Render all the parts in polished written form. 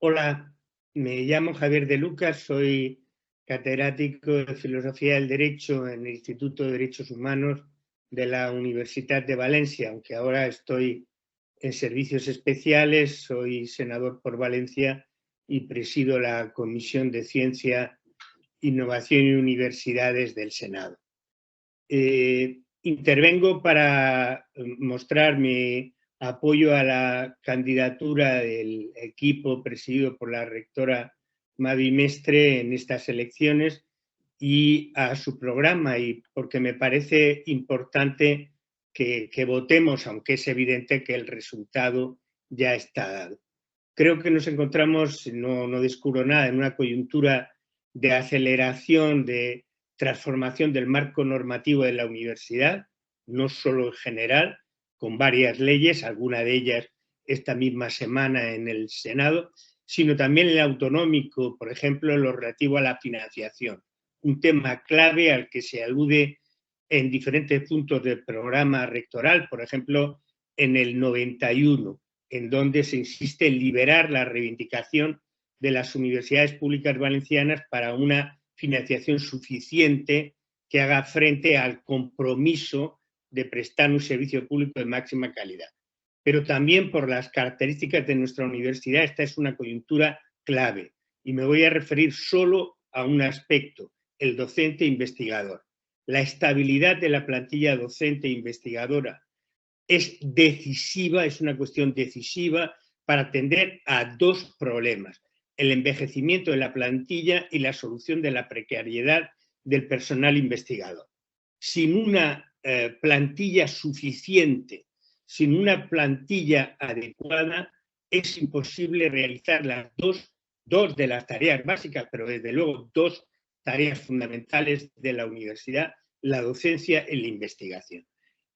Hola, me llamo Javier de Lucas, soy catedrático de Filosofía del Derecho en el Instituto de Derechos Humanos de la Universidad de Valencia, aunque ahora estoy en servicios especiales, soy senador por Valencia y presido la Comisión de Ciencia, Innovación y Universidades del Senado. Intervengo para mostrar mi apoyo a la candidatura del equipo presidido por la rectora Mavi Mestre en estas elecciones y a su programa, y porque me parece importante que votemos, aunque es evidente que el resultado ya está dado. Creo que nos encontramos, no descubro nada, en una coyuntura de aceleración, de transformación del marco normativo de la universidad, no solo en general, con varias leyes, alguna de ellas esta misma semana en el Senado, sino también en el autonómico, por ejemplo, en lo relativo a la financiación, un tema clave al que se alude en diferentes puntos del programa rectoral, por ejemplo, en el 91, en donde se insiste en liberar la reivindicación de las universidades públicas valencianas para una financiación suficiente que haga frente al compromiso de prestar un servicio público de máxima calidad. Pero también por las características de nuestra universidad, esta es una coyuntura clave y me voy a referir solo a un aspecto, el docente investigador. La estabilidad de la plantilla docente e investigadora es decisiva, es una cuestión decisiva para atender a dos problemas: el envejecimiento de la plantilla y la solución de la precariedad del personal investigador. Sin una plantilla suficiente, sin una plantilla adecuada, es imposible realizar las dos de las tareas básicas, pero desde luego dos tareas fundamentales de la universidad: la docencia y la investigación.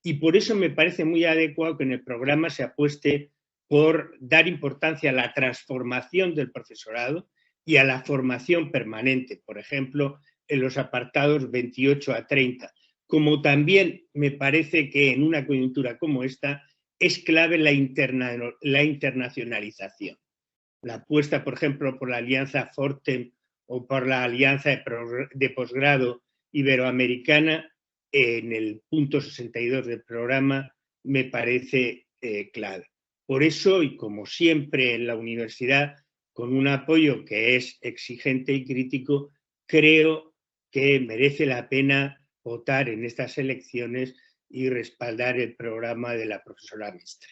Y por eso me parece muy adecuado que en el programa se apueste por dar importancia a la transformación del profesorado y a la formación permanente, por ejemplo, en los apartados 28 a 30. Como también me parece que en una coyuntura como esta es clave la internacionalización. La apuesta, por ejemplo, por la Alianza Fortem o por la Alianza de Posgrado Iberoamericana en el punto 62 del programa me parece clave. Por eso, y como siempre en la universidad, con un apoyo que es exigente y crítico, creo que merece la pena votar en estas elecciones y respaldar el programa de la profesora Mestre.